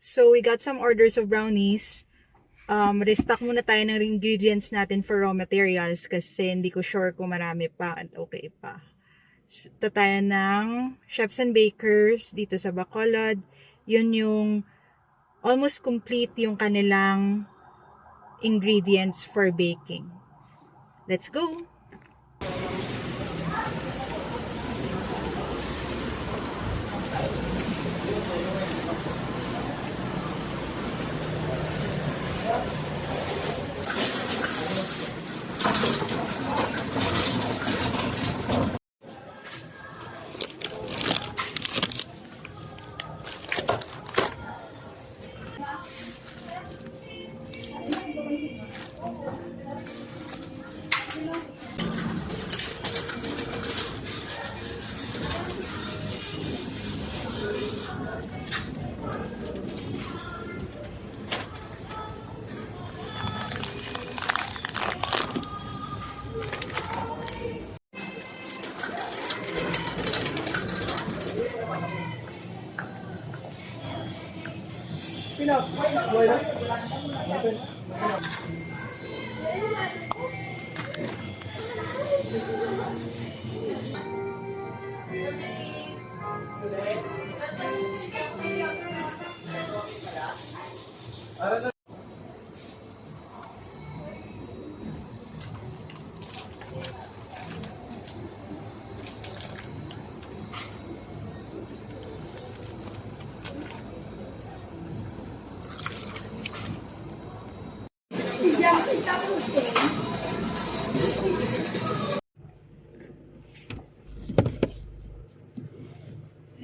So, we got some orders of brownies. Restock muna tayo ng ingredients natin for raw materials kasi hindi ko sure kung marami pa at okay pa. Ito tayo ng Chefs and Bakers dito sa Bacolod. Yun yung almost complete yung kanilang ingredients for baking. Let's go!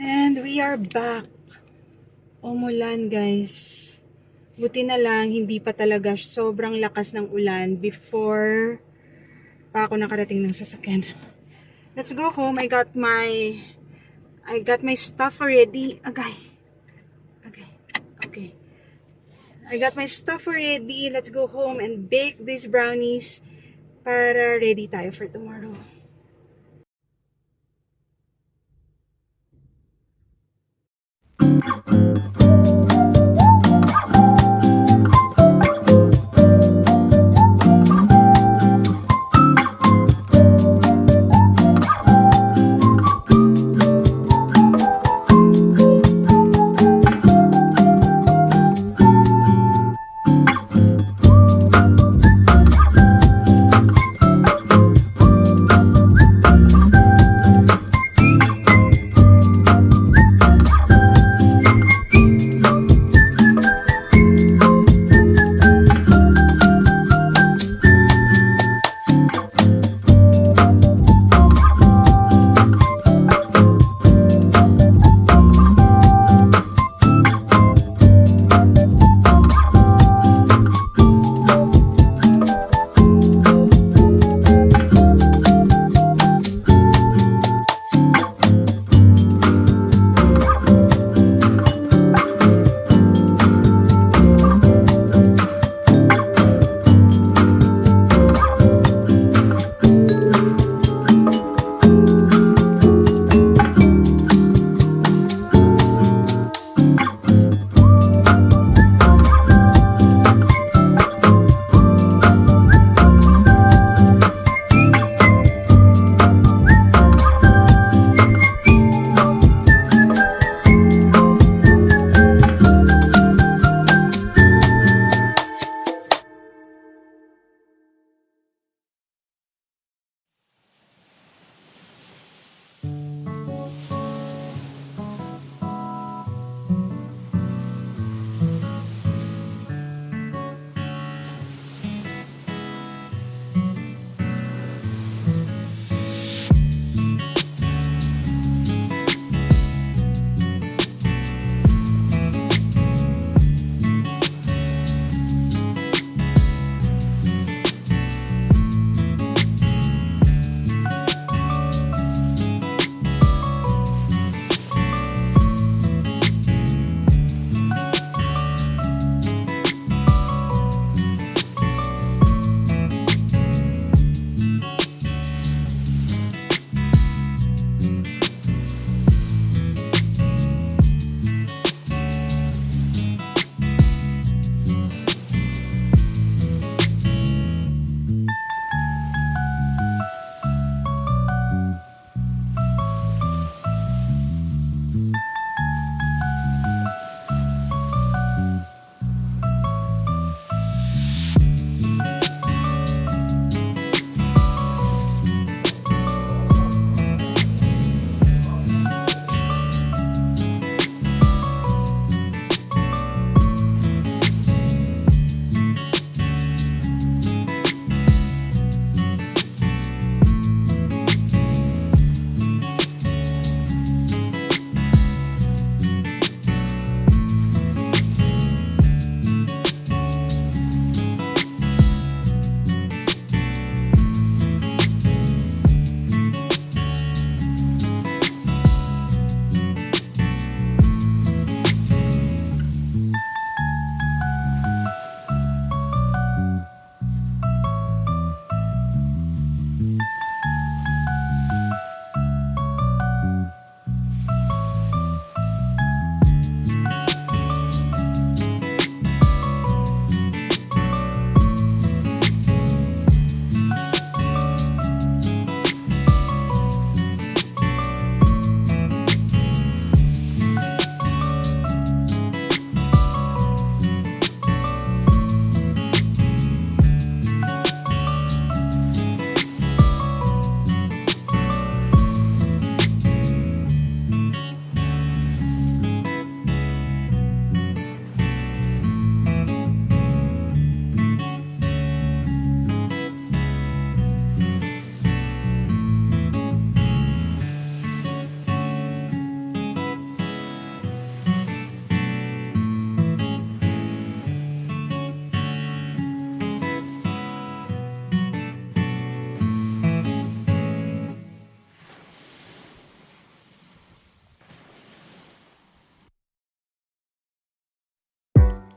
And we are back. Umulan, guys. Buti na lang, hindi pa talaga sobrang lakas ng ulan before pa ako nakarating ng sasakyan. Let's go home. I got my stuff already. Okay. I got my stuff already. Let's go home and bake these brownies para ready tayo for tomorrow.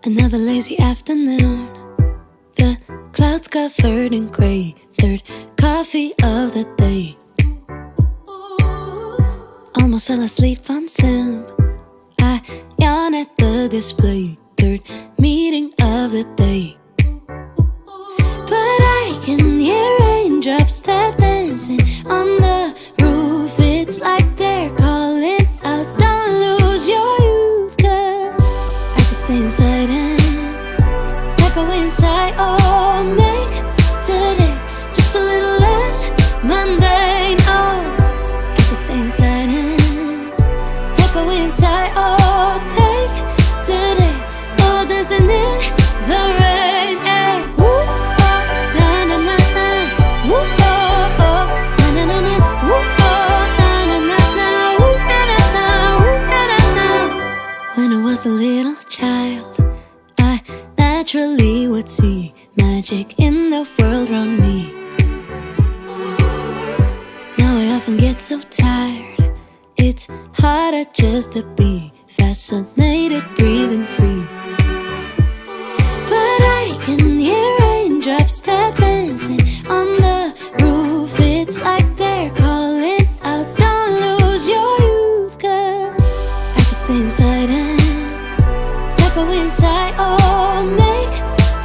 Another lazy afternoon, the clouds covered in gray. Third coffee of the day. Almost fell asleep on Zoom. I yawn at the display. Third meeting of the day. But I can hear raindrops tap dancing on the roof. It's like they're calling out, don't lose your youth. Cause I can stay inside and tap away inside. Oh, make today just a little less mundane. Oh, I can stay inside and tap away inside. Oh, take today, oh, dancing in the rain. Hey, woo, oh, na na na na, woo, oh, oh, na na na na, woo, oh, na na na na, woo, na na na, woo, na na na. When I was a little child, I naturally would see magic in the world around me. Now I often get so tired, it's harder just to be fascinated, breathing free. But I can hear raindrops tap dancing on the roof. It's like they're calling out, don't lose your youth. Cause I can stay inside and tap away inside. Oh, make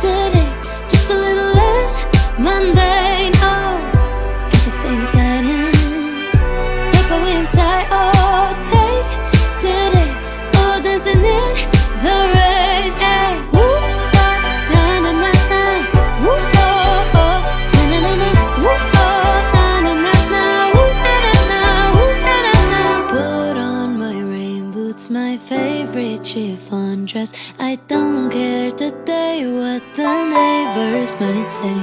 today just a little less mundane. Oh, I can stay inside and tap away inside. Oh, take today, oh, dancing in the rain. Hey, woo, oh, na na na na, woo, oh, oh, na na na na, woo, oh, na na na na, woo, na na na, woo, na na na. Put on my rain boots, my favorite chiffon dress. I don't care today what the neighbors might say.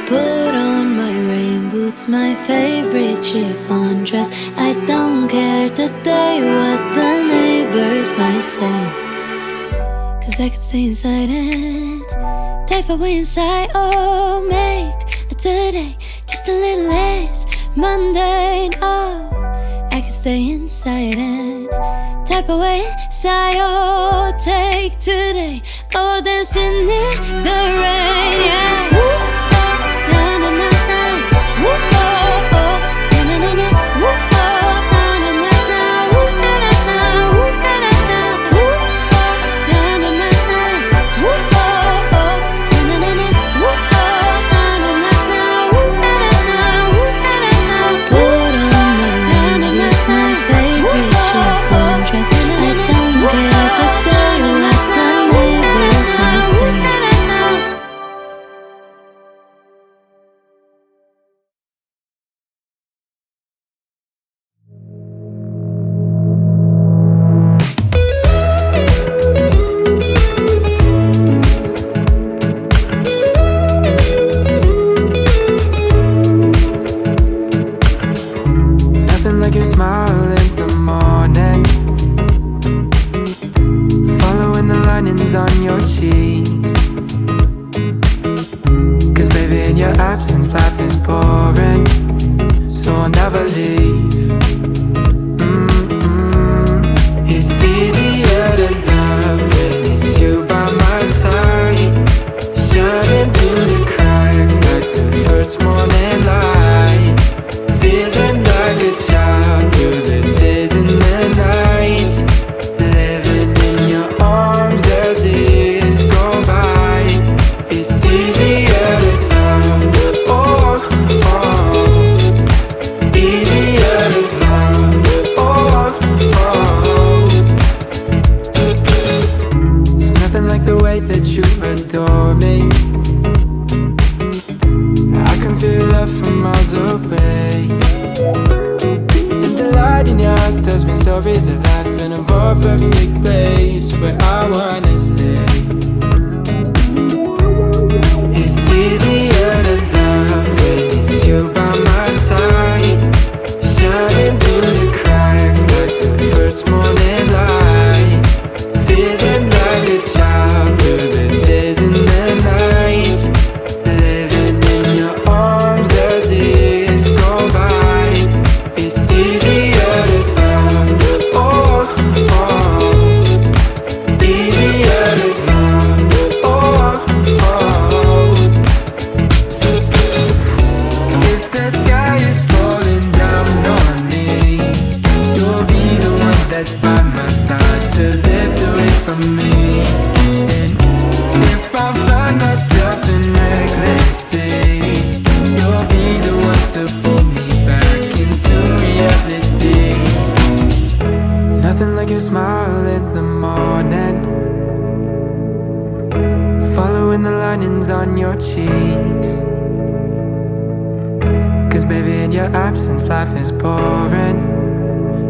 Put on my rain boots, my favorite chiffon dress. I don't care today what the neighbors might say. Cause I could stay inside and type away inside. Oh, make today just a little less mundane. Oh, I could stay inside and type away inside. Oh, take today, oh, dancing in the rain. Yeah. Woo, oh, na na na na, woo, oh, oh, na na na na, woo, oh, na na na na, woo, na na na, woo, na na na, woo, oh, na na na na, woo, oh, oh, na na na na, woo, oh, na na na na, woo, na na na, woo, na na na. Put on my rain boots, my favorite chiffon dress. I don't care today what the neighbors might say. Nothing like your smile in the morning, following the linings on your cheeks. Cause baby, in your absence life is boring, so I'll never leave. It's easier to love when it's you by my side, shining through the cracks like the first morning light. Feeling like a child through the days and the nights, living in your arms as the years go by. It's easier to love, oh, oh, easier to love, oh, oh. There's nothing like the way that you adore me. I can feel love from miles away. And the light in your eyes tells me stories of life in a more perfect place where I wanna stay. It's easier to love when it's you by my side, shining through the cracks like the first morning light. Feeling like a child through the days and the nights, living in your arms as the years go by. It's easier to love, oh, oh, easier to love. smile in the morning, following the linings on your cheeks. Cause baby, in your absence life is boring,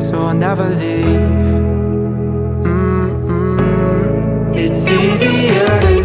so I'll never leave. It's easier to